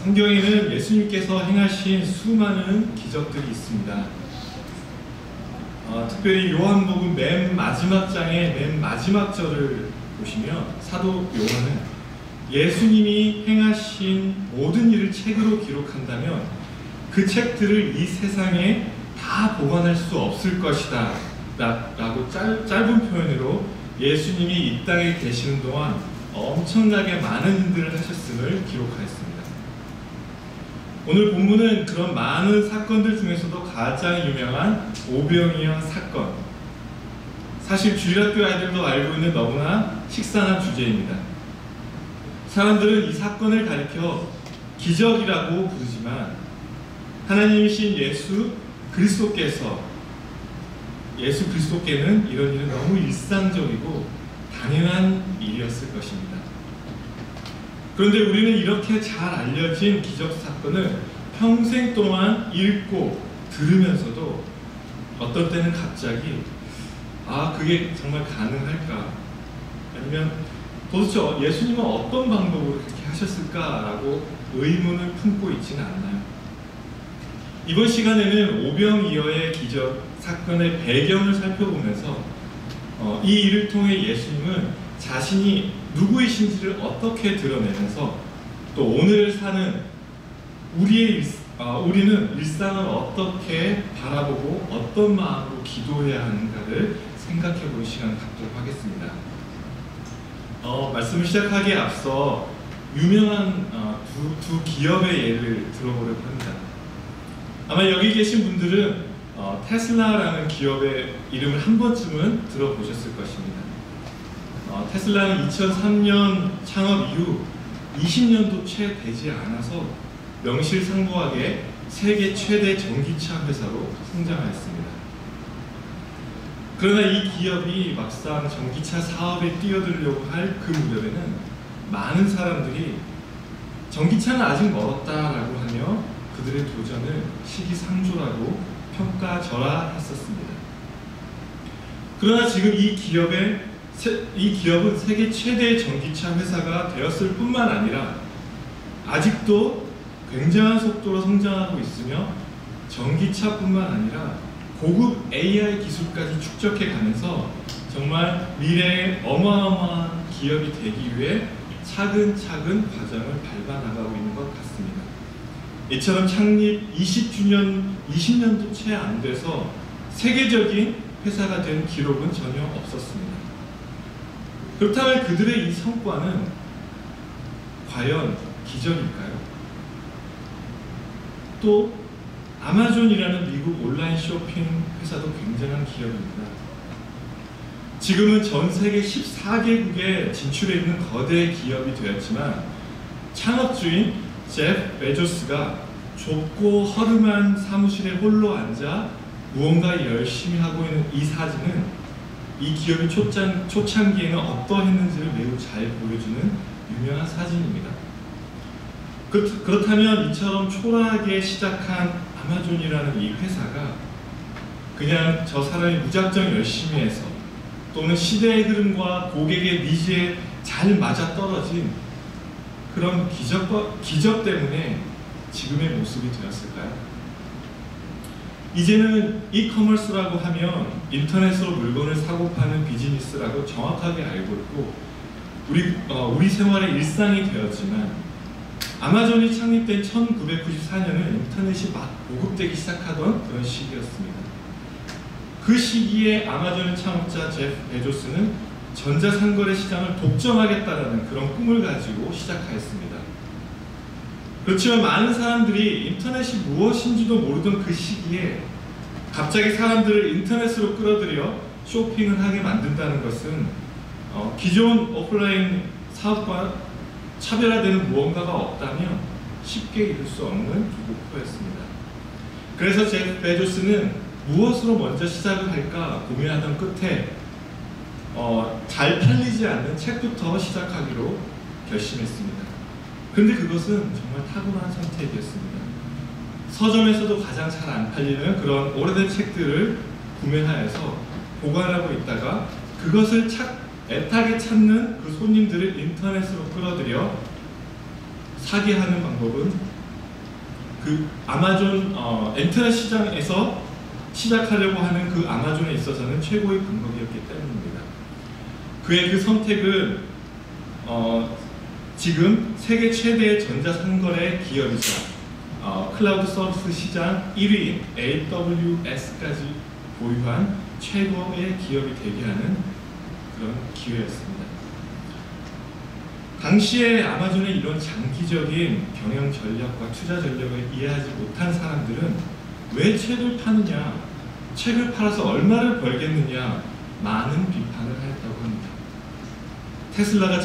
성경에는 예수님께서 행하신 수많은 기적들이 있습니다. 특별히 요한복음 맨 마지막 장의 맨 마지막 절을 보시면 사도 요한은 예수님이 행하신 모든 일을 책으로 기록한다면 그 책들을 이 세상에 다 보관할 수 없을 것이다 라고 짧은 표현으로 예수님이 이 땅에 계시는 동안 엄청나게 많은 일들을 하셨음을 기록하였습니다. 오늘 본문은 그런 많은 사건들 중에서도 가장 유명한 오병이어 사건, 사실 주일학교 아이들도 알고 있는 너무나 식상한 주제입니다. 사람들은 이 사건을 가리켜 기적이라고 부르지만 하나님이신 예수 그리스도께는 이런 일은 너무 일상적이고 당연한 일이었을 것입니다. 그런데 우리는 이렇게 잘 알려진 기적 사건을 평생 동안 읽고 들으면서도 어떤 때는 갑자기 그게 정말 가능할까? 아니면 도대체 예수님은 어떤 방법으로 그렇게 하셨을까라고 의문을 품고 있지는 않나요? 이번 시간에는 오병이어의 기적 사건의 배경을 살펴보면서 이 일을 통해 예수님은 자신이 누구이신지를 어떻게 드러내면서 또 오늘을 사는 우리는 일상을 어떻게 바라보고 어떤 마음으로 기도해야 하는가를 생각해 보는 시간을 갖도록 하겠습니다. 말씀을 시작하기에 앞서 유명한 두 기업의 예를 들어보려고 합니다. 아마 여기 계신 분들은 테슬라라는 기업의 이름을 한 번쯤은 들어보셨을 것입니다. 테슬라는 2003년 창업 이후 20년도 채 되지 않아서 명실상부하게 세계 최대 전기차 회사로 성장하였습니다. 그러나 이 기업이 막상 전기차 사업에 뛰어들려고 할 그 무렵에는 많은 사람들이 전기차는 아직 멀었다라고 하며 그들의 도전을 시기상조라고 평가절하했었습니다. 그러나 지금 이 기업은 세계 최대의 전기차 회사가 되었을 뿐만 아니라 아직도 굉장한 속도로 성장하고 있으며 전기차뿐만 아니라 고급 AI 기술까지 축적해 가면서 정말 미래의 어마어마한 기업이 되기 위해 차근차근 과정을 밟아나가고 있는 것 같습니다. 이처럼 창립 20년도 채 안 돼서 세계적인 회사가 된 기록은 전혀 없었습니다. 그렇다면 그들의 이 성과는 과연 기적일까요? 또 아마존이라는 미국 온라인 쇼핑 회사도 굉장한 기업입니다. 지금은 전 세계 14개국에 진출해 있는 거대 기업이 되었지만 창업주인 제프 베조스가 좁고 허름한 사무실에 홀로 앉아 무언가 열심히 하고 있는 이 사진은 이 기업의 초창기에는 어떠했는지를 매우 잘 보여주는 유명한 사진입니다. 그렇다면 이처럼 초라하게 시작한 아마존이라는 이 회사가 그냥 저 사람이 무작정 열심히 해서 또는 시대의 흐름과 고객의 니즈에 잘 맞아떨어진 그런 기적 때문에 지금의 모습이 되었을까요? 이제는 이커머스라고 하면 인터넷으로 물건을 사고 파는 비즈니스라고 정확하게 알고 있고 우리 생활의 일상이 되었지만 아마존이 창립된 1994년은 인터넷이 막 보급되기 시작하던 그런 시기였습니다. 그 시기에 아마존의 창업자 제프 베조스는 전자상거래 시장을 독점하겠다라는 그런 꿈을 가지고 시작하였습니다. 그렇지만 많은 사람들이 인터넷이 무엇인지도 모르던 그 시기에 갑자기 사람들을 인터넷으로 끌어들여 쇼핑을 하게 만든다는 것은 기존 오프라인 사업과 차별화되는 무언가가 없다면 쉽게 이룰 수 없는 목표였습니다. 그래서 제프 베조스는 무엇으로 먼저 시작을 할까 고민하던 끝에 잘 팔리지 않는 책부터 시작하기로 결심했습니다. 그런데 그것은 정말 탁월한 선택이었습니다. 서점에서도 가장 잘 안 팔리는 그런 오래된 책들을 구매하여서 보관하고 있다가 그것을 애타게 찾는 그 손님들을 인터넷으로 끌어들여 사게 하는 방법은 그 아마존 인터넷 시장에서 시작하려고 하는 그 아마존에 있어서는 최고의 방법이었기 때문입니다. 그의 그 선택은 지금 세계 최대의 전자상거래 기업이자 클라우드 서비스 시장 1위인 AWS까지 보유한 최고의 기업이 되게 하는 그런 기회였습니다. 당시에 아마존의 이런 장기적인 경영 전략과 투자 전략을 이해하지 못한 사람들은 왜 책을 파느냐, 책을 팔아서 얼마를 벌겠느냐 많은 비판을 하였다고 합니다. 테슬라가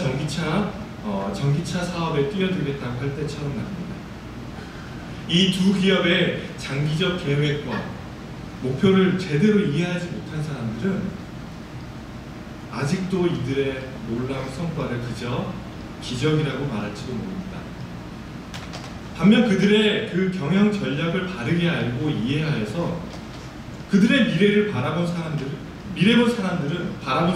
전기차 사업에 뛰어들겠다고 할 때처럼 말입니다. 이 두 기업의 장기적 계획과 목표를 제대로 이해하지 못한 사람들은 아직도 이들의 놀라운 성과를 그저 기적이라고 말할지도 모릅니다. 반면 그들의 그 경영 전략을 바르게 알고 이해하여서 그들의 미래를 바라본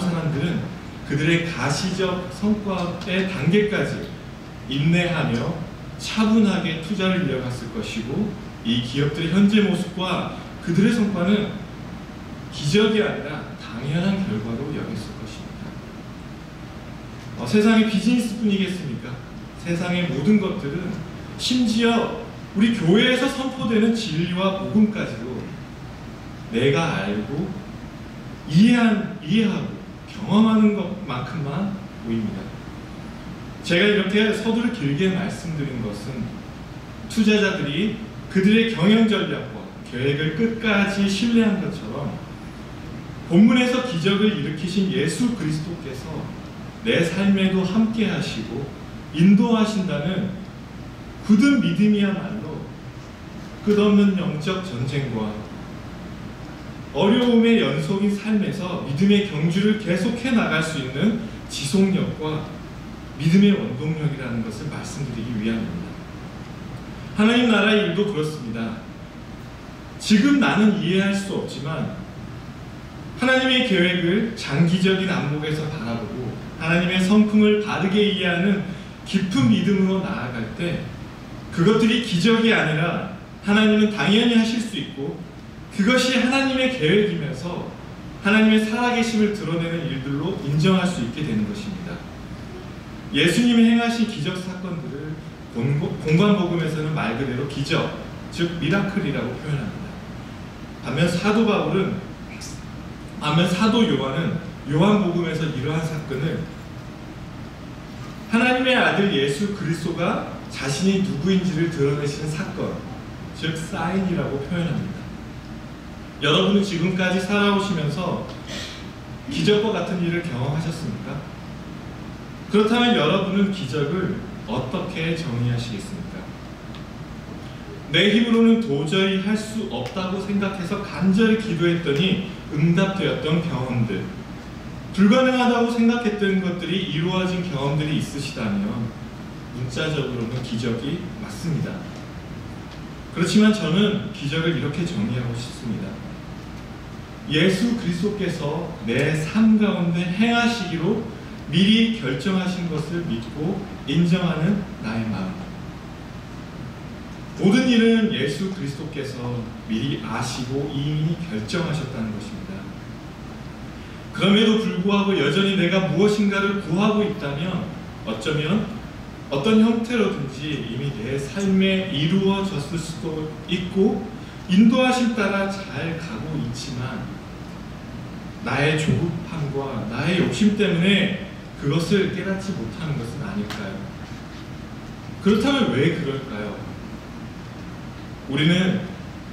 사람들은 그들의 가시적 성과의 단계까지 인내하며 차분하게 투자를 이어갔을 것이고, 이 기업들의 현재 모습과 그들의 성과는 기적이 아니라 당연한 결과로 여겼을 것입니다. 세상의 비즈니스뿐이겠습니까? 세상의 모든 것들은 심지어 우리 교회에서 선포되는 진리와 복음까지도 내가 알고 이해하고 경험하는 것만큼만 보입니다. 제가 이렇게 서두를 길게 말씀드린 것은 투자자들이 그들의 경영 전략과 계획을 끝까지 신뢰한 것처럼 본문에서 기적을 일으키신 예수 그리스도께서 내 삶에도 함께 하시고 인도하신다는 굳은 믿음이야말로 끝없는 영적 전쟁과 어려움의 연속인 삶에서 믿음의 경주를 계속해 나갈 수 있는 지속력과 믿음의 원동력이라는 것을 말씀드리기 위함입니다. 하나님 나라의 일도 그렇습니다. 지금 나는 이해할 수 없지만 하나님의 계획을 장기적인 안목에서 바라보고 하나님의 성품을 바르게 이해하는 깊은 믿음으로 나아갈 때 그것들이 기적이 아니라 하나님은 당연히 하실 수 있고 그것이 하나님의 계획이면서 하나님의 살아계심을 드러내는 일들로 인정할 수 있게 되는 것입니다. 예수님이 행하신 기적 사건들을 공관복음에서는 말 그대로 기적, 즉 미라클이라고 표현합니다. 반면 사도 요한은 요한복음에서 이러한 사건을 하나님의 아들 예수 그리스도가 자신이 누구인지를 드러내시는 사건, 즉 사인이라고 표현합니다. 여러분은 지금까지 살아오시면서 기적과 같은 일을 경험하셨습니까? 그렇다면 여러분은 기적을 어떻게 정의하시겠습니까? 내 힘으로는 도저히 할 수 없다고 생각해서 간절히 기도했더니 응답되었던 경험들, 불가능하다고 생각했던 것들이 이루어진 경험들이 있으시다면 문자적으로는 기적이 맞습니다. 그렇지만 저는 기적을 이렇게 정의하고 싶습니다. 예수 그리스도께서 내 삶 가운데 행하시기로 미리 결정하신 것을 믿고 인정하는 나의 마음. 모든 일은 예수 그리스도께서 미리 아시고 이미 결정하셨다는 것입니다. 그럼에도 불구하고 여전히 내가 무엇인가를 구하고 있다면 어쩌면 어떤 형태로든지 이미 내 삶에 이루어졌을 수도 있고 인도하심 따라 잘 가고 있지만 나의 조급함과 나의 욕심 때문에 그것을 깨닫지 못하는 것은 아닐까요? 그렇다면 왜 그럴까요? 우리는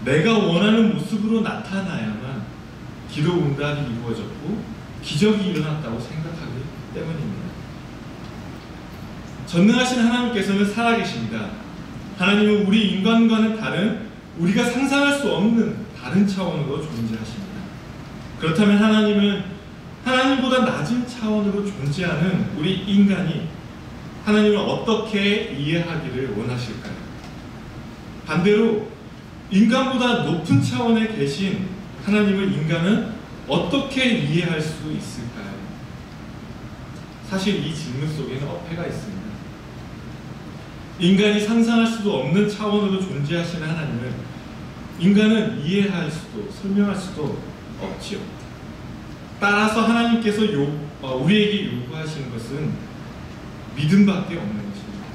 내가 원하는 모습으로 나타나야만 기도 응답이 이루어졌고 기적이 일어났다고 생각하기 때문입니다. 전능하신 하나님께서는 살아계십니다. 하나님은 우리 인간과는 다른, 우리가 상상할 수 없는 다른 차원으로 존재하십니다. 그렇다면 하나님은 하나님보다 낮은 차원으로 존재하는 우리 인간이 하나님을 어떻게 이해하기를 원하실까요? 반대로 인간보다 높은 차원에 계신 하나님을 인간은 어떻게 이해할 수 있을까요? 사실 이 질문 속에는 어폐가 있습니다. 인간이 상상할 수도 없는 차원으로 존재하시는 하나님을 인간은 이해할 수도 설명할 수도 없지요. 따라서 하나님께서 우리에게 요구하시는 것은 믿음밖에 없는 것입니다.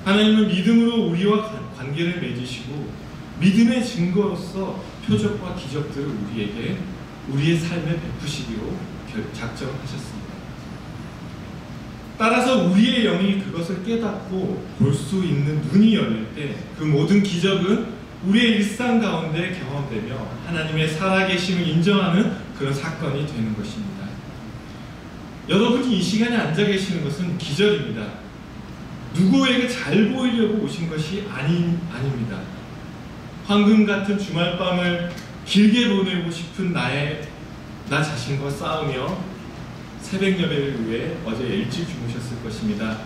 하나님은 믿음으로 우리와 관계를 맺으시고 믿음의 증거로서 표적과 기적들을 우리에게 우리의 삶에 베푸시기로 작정하셨습니다. 따라서 우리의 영이 그것을 깨닫고 볼 수 있는 눈이 열릴 때 그 모든 기적은 우리의 일상 가운데 경험되며 하나님의 살아계심을 인정하는 그런 사건이 되는 것입니다. 여러분이 이 시간에 앉아 계시는 것은 기적입니다. 누구에게 잘 보이려고 오신 것이 아닙니다. 황금 같은 주말밤을 길게 보내고 싶은 나 자신과 싸우며 새벽 예배를 위해 어제 일찍 주무셨을 것입니다.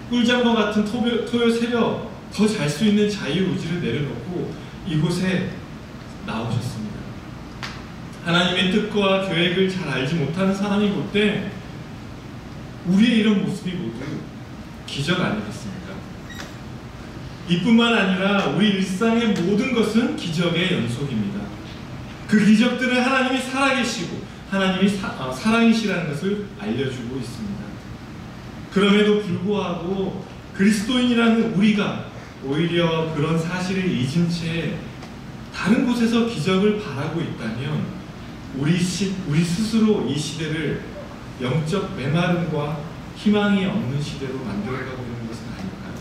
꿀잠과 같은 토요 새벽 더 잘 수 있는 자유의지를 내려놓고 이곳에 나오셨습니다. 하나님의 뜻과 계획을 잘 알지 못하는 사람이 볼 때 우리의 이런 모습이 모두 기적 아니겠습니까? 이뿐만 아니라 우리 일상의 모든 것은 기적의 연속입니다. 그 기적들은 하나님이 살아계시고 하나님이 사랑이시라는 것을 알려주고 있습니다. 그럼에도 불구하고 그리스도인이라는 우리가 오히려 그런 사실을 잊은 채 다른 곳에서 기적을 바라고 있다면 우리 스스로 이 시대를 영적 메마름과 희망이 없는 시대로 만들어가고 있는 것은 아닐까요?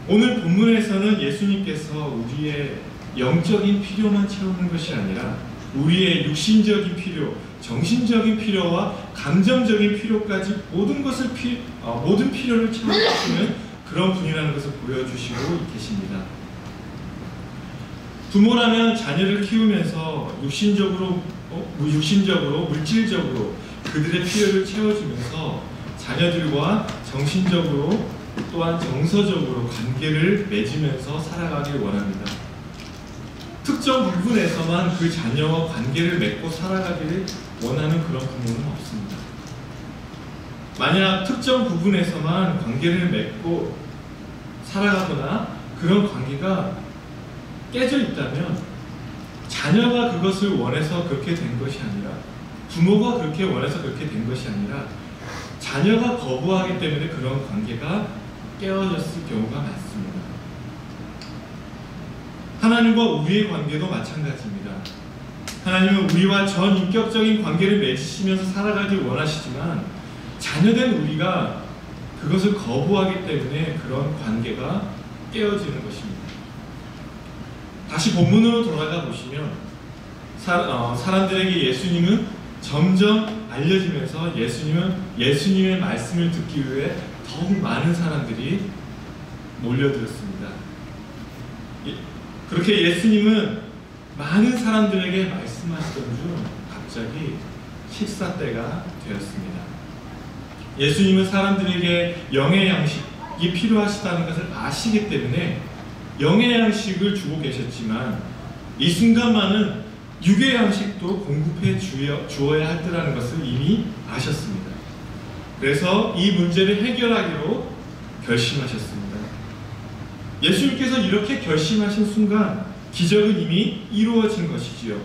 오늘 본문에서는 예수님께서 우리의 영적인 필요만 채우는 것이 아니라 우리의 육신적인 필요, 정신적인 필요와 감정적인 필요까지 모든 필요를 채워주시는 그런 분이라는 것을 보여주시고 계십니다. 부모라면 자녀를 키우면서 육신적으로, 물질적으로 그들의 필요를 채워주면서 자녀들과 정신적으로 또한 정서적으로 관계를 맺으면서 살아가길 원합니다. 특정 부분에서만 그 자녀와 관계를 맺고 살아가기를 원하는 그런 부모는 없습니다. 만약 특정 부분에서만 관계를 맺고 살아가거나 그런 관계가 깨져 있다면 자녀가 그것을 원해서 그렇게 된 것이 아니라 부모가 그렇게 원해서 그렇게 된 것이 아니라 자녀가 거부하기 때문에 그런 관계가 깨어졌을 경우가 많습니다. 하나님과 우리의 관계도 마찬가지입니다. 하나님은 우리와 전인격적인 관계를 맺으시면서 살아가길 원하시지만 자녀된 우리가 그것을 거부하기 때문에 그런 관계가 깨어지는 것입니다. 다시 본문으로 돌아가 보시면 사람들에게 예수님은 점점 알려지면서 예수님의 말씀을 듣기 위해 더욱 많은 사람들이 몰려들었습니다. 그렇게 예수님은 많은 사람들에게 말씀하시던 중 갑자기 식사 때가 되었습니다. 예수님은 사람들에게 영의 양식이 필요하시다는 것을 아시기 때문에 영의 양식을 주고 계셨지만 이 순간만은 육의 양식도 공급해 주어야 했다는 것을 이미 아셨습니다. 그래서 이 문제를 해결하기로 결심하셨습니다. 예수님께서 이렇게 결심하신 순간 기적은 이미 이루어진 것이지요.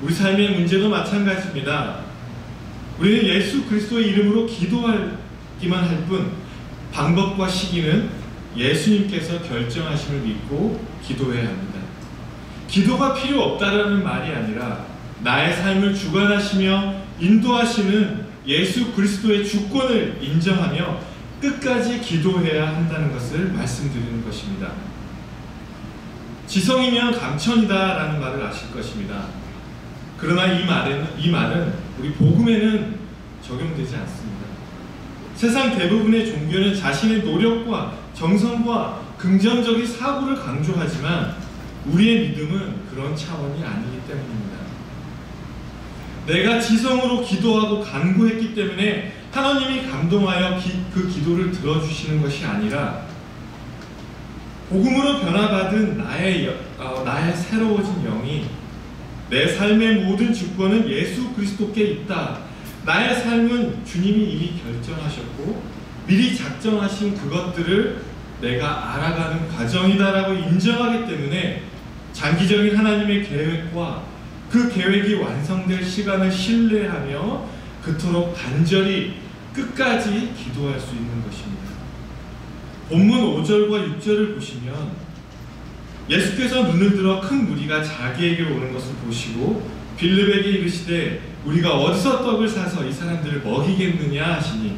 우리 삶의 문제도 마찬가지입니다. 우리는 예수 그리스도의 이름으로 기도하기만 할 뿐 방법과 시기는 예수님께서 결정하심을 믿고 기도해야 합니다. 기도가 필요 없다라는 말이 아니라 나의 삶을 주관하시며 인도하시는 예수 그리스도의 주권을 인정하며 끝까지 기도해야 한다는 것을 말씀드리는 것입니다. 지성이면 감천이다라는 말을 아실 것입니다. 그러나 이 말은 우리 복음에는 적용되지 않습니다. 세상 대부분의 종교는 자신의 노력과 정성과 긍정적인 사고를 강조하지만 우리의 믿음은 그런 차원이 아니기 때문입니다. 내가 지성으로 기도하고 간구했기 때문에 하나님이 감동하여 그 기도를 들어주시는 것이 아니라 복음으로 변화받은 나의 새로워진 영이 내 삶의 모든 주권은 예수 그리스도께 있다. 나의 삶은 주님이 이미 결정하셨고 미리 작정하신 그것들을 내가 알아가는 과정이다라고 인정하기 때문에 장기적인 하나님의 계획과 그 계획이 완성될 시간을 신뢰하며 그토록 간절히 끝까지 기도할 수 있는 것입니다. 본문 5절과 6절을 보시면 예수께서 눈을 들어 큰 무리가 자기에게 오는 것을 보시고 빌립에게 이르시되 우리가 어디서 떡을 사서 이 사람들을 먹이겠느냐 하시니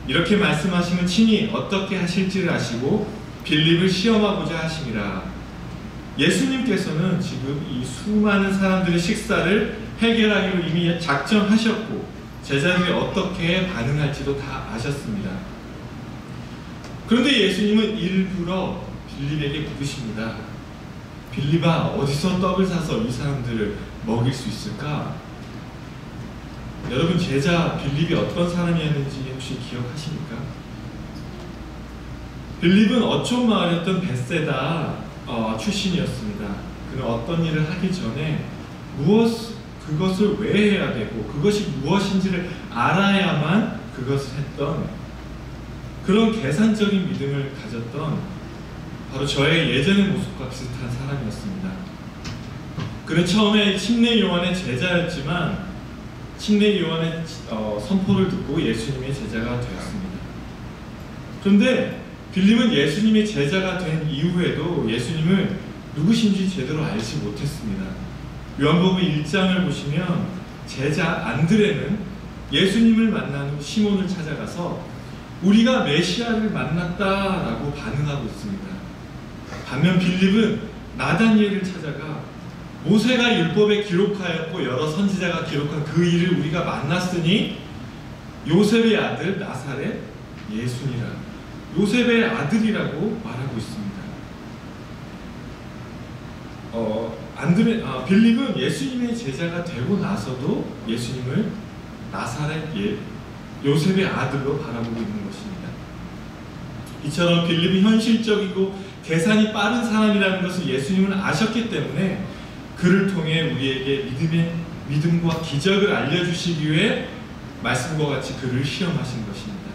이렇게 말씀하시면 친히 어떻게 하실지를 아시고 빌립을 시험하고자 하심이라. 예수님께서는 지금 이 수많은 사람들의 식사를 해결하기로 이미 작정하셨고 제자들이 어떻게 반응할지도 다 아셨습니다. 그런데 예수님은 일부러 빌립에게 묻으십니다. 빌립아, 어디서 떡을 사서 이 사람들을 먹일 수 있을까? 여러분, 제자 빌립이 어떤 사람이었는지 혹시 기억하십니까? 빌립은 어촌 마을이었던 벳세다 출신이었습니다. 그는 어떤 일을 하기 전에 그것을 왜 해야 되고 그것이 무엇인지를 알아야만 그것을 했던 그런 계산적인 믿음을 가졌던 바로 저의 예전의 모습과 비슷한 사람이었습니다. 그는 처음에 침례 요한의 제자였지만 침례 요한의 선포를 듣고 예수님의 제자가 되었습니다. 그런데 빌립은 예수님의 제자가 된 이후에도 예수님을 누구신지 제대로 알지 못했습니다. 요한복음 1장을 보시면 제자 안드레는 예수님을 만난 후 시몬을 찾아가서 우리가 메시아를 만났다라고 반응하고 있습니다. 반면 빌립은 나다니엘을 찾아가 모세가 율법에 기록하였고 여러 선지자가 기록한 그 일을 우리가 만났으니 요셉의 아들 나사렛 예수니라. 요셉의 아들이라고 말하고 있습니다. 빌립은 예수님의 제자가 되고 나서도 예수님을 나사렛 요셉의 아들로 바라보고 있는 것입니다. 이처럼 빌립이 현실적이고 계산이 빠른 사람이라는 것을 예수님은 아셨기 때문에 그를 통해 우리에게 믿음과 기적을 알려주시기 위해 말씀과 같이 그를 시험하신 것입니다.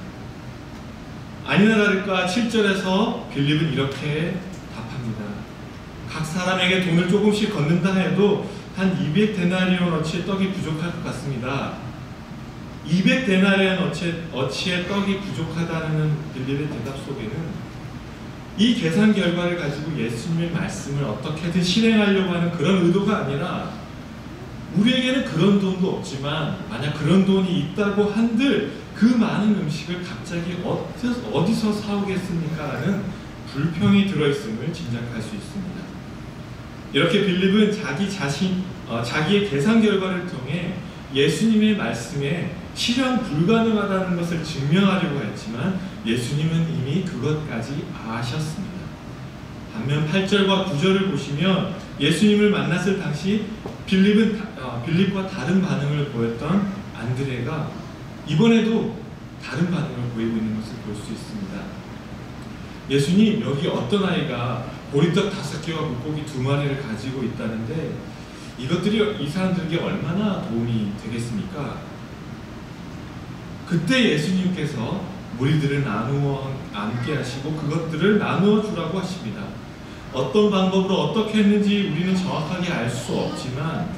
아니나 다를까 7절에서 빌립은 이렇게 답합니다. 각 사람에게 돈을 조금씩 걷는다 해도 한 200데나리온어치의 떡이 부족할 것 같습니다. 200데나리온어치의 떡이 부족하다는 빌립의 대답 속에는 이 계산 결과를 가지고 예수님의 말씀을 어떻게든 실행하려고 하는 그런 의도가 아니라 우리에게는 그런 돈도 없지만 만약 그런 돈이 있다고 한들 그 많은 음식을 갑자기 어디서 사오겠습니까? 라는 불평이 들어있음을 짐작할 수 있습니다. 이렇게 빌립은 자기의 계산 결과를 통해 예수님의 말씀에 실현 불가능하다는 것을 증명하려고 했지만 예수님은 이미 그것까지 아셨습니다. 반면 8절과 9절을 보시면 예수님을 만났을 당시 빌립과 다른 반응을 보였던 안드레가 이번에도 다른 반응을 보이고 있는 것을 볼 수 있습니다. 예수님, 여기 어떤 아이가 보리떡 5개와 물고기 2마리를 가지고 있다는데 이것들이 이 사람들에게 얼마나 도움이 되겠습니까? 그때 예수님께서 무리들을 나누어 앉게 하시고 그것들을 나누어 주라고 하십니다. 어떤 방법으로 어떻게 했는지 우리는 정확하게 알 수 없지만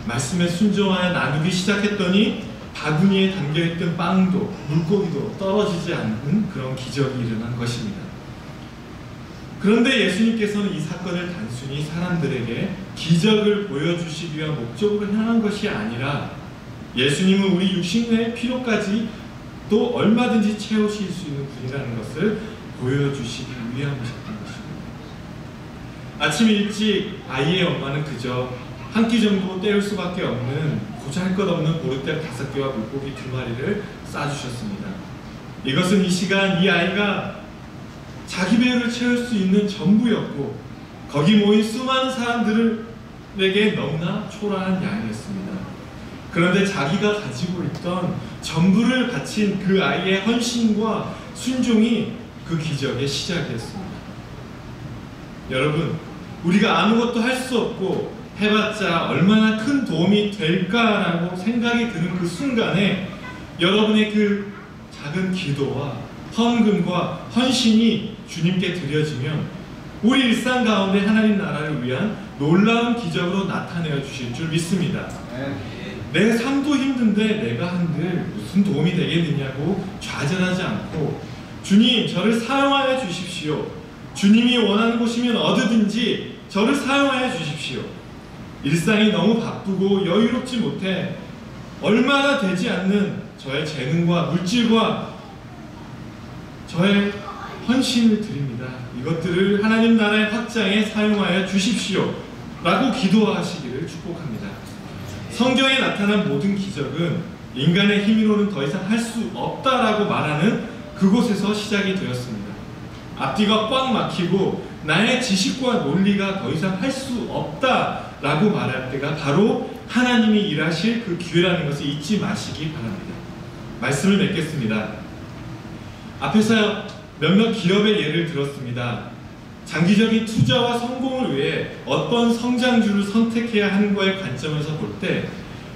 말씀에 순종하여 나누기 시작했더니 바구니에 담겨있던 빵도 물고기도 떨어지지 않는 그런 기적이 일어난 것입니다. 그런데 예수님께서는 이 사건을 단순히 사람들에게 기적을 보여주시기 위한 목적으로 향한 것이 아니라 예수님은 우리 육신의 필요까지 또 얼마든지 채우실 수 있는 분이라는 것을 보여주시기 위한 것이었던 것입니다. 아침 일찍 아이의 엄마는 그저 한 끼 정도 때울 수밖에 없는 보잘것없는 보리떡 5개와 물고기 2마리를 싸주셨습니다. 이것은 이 시간 이 아이가 자기 배를 채울 수 있는 전부였고 거기 모인 수많은 사람들에게 너무나 초라한 양이었습니다. 그런데 자기가 가지고 있던 전부를 바친 그 아이의 헌신과 순종이 그 기적의 시작이었습니다. 여러분, 우리가 아무것도 할 수 없고 해봤자 얼마나 큰 도움이 될까라고 생각이 드는 그 순간에 여러분의 그 작은 기도와 헌금과 헌신이 주님께 드려지면 우리 일상 가운데 하나님 나라를 위한 놀라운 기적으로 나타내어 주실 줄 믿습니다. 내 삶도 힘든데 내가 한들 무슨 도움이 되겠느냐고 좌절하지 않고 주님 저를 사용하여 주십시오. 주님이 원하는 곳이면 어디든지 저를 사용하여 주십시오. 일상이 너무 바쁘고 여유롭지 못해 얼마나 되지 않는 저의 재능과 물질과 저의 헌신을 드립니다. 이것들을 하나님 나라의 확장에 사용하여 주십시오 라고 기도하시기를 축복합니다. 성경에 나타난 모든 기적은 인간의 힘으로는 더 이상 할 수 없다라고 말하는 그곳에서 시작이 되었습니다. 앞뒤가 꽉 막히고 나의 지식과 논리가 더 이상 할 수 없다라고 말할 때가 바로 하나님이 일하실 그 기회라는 것을 잊지 마시기 바랍니다. 말씀을 맺겠습니다. 앞에서 몇몇 기업의 예를 들었습니다. 장기적인 투자와 성공을 위해 어떤 성장주를 선택해야 하는가의 관점에서 볼 때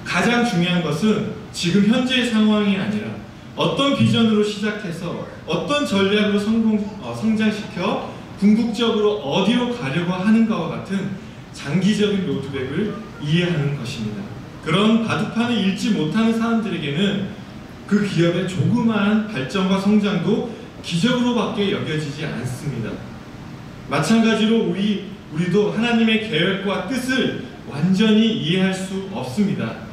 가장 중요한 것은 지금 현재의 상황이 아니라 어떤 비전으로 시작해서 어떤 전략으로 성장시켜 궁극적으로 어디로 가려고 하는가와 같은 장기적인 로드맵을 이해하는 것입니다. 그런 바둑판을 읽지 못하는 사람들에게는 그 기업의 조그마한 발전과 성장도 기적으로밖에 여겨지지 않습니다. 마찬가지로 우리도 하나님의 계획과 뜻을 완전히 이해할 수 없습니다.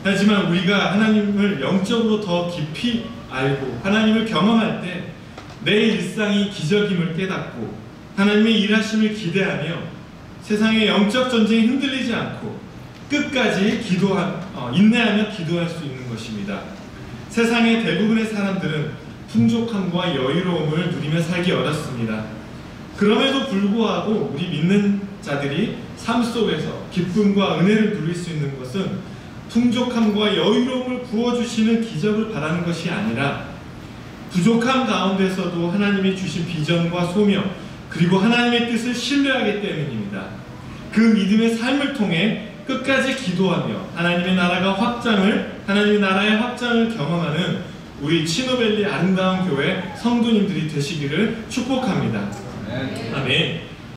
하지만 우리가 하나님을 영적으로 더 깊이 알고 하나님을 경험할 때 내 일상이 기적임을 깨닫고 하나님의 일하심을 기대하며 세상의 영적 전쟁에 흔들리지 않고 끝까지 인내하며 기도할 수 있는 것입니다. 세상의 대부분의 사람들은 풍족함과 여유로움을 누리며 살기 어렵습니다. 그럼에도 불구하고 우리 믿는 자들이 삶 속에서 기쁨과 은혜를 누릴 수 있는 것은 풍족함과 여유로움을 부어주시는 기적을 바라는 것이 아니라 부족함 가운데서도 하나님이 주신 비전과 소명 그리고 하나님의 뜻을 신뢰하기 때문입니다. 그 믿음의 삶을 통해 끝까지 기도하며 하나님의 나라의 확장을 경험하는 우리 치노밸리 아름다운 교회 성도님들이 되시기를 축복합니다. 아멘.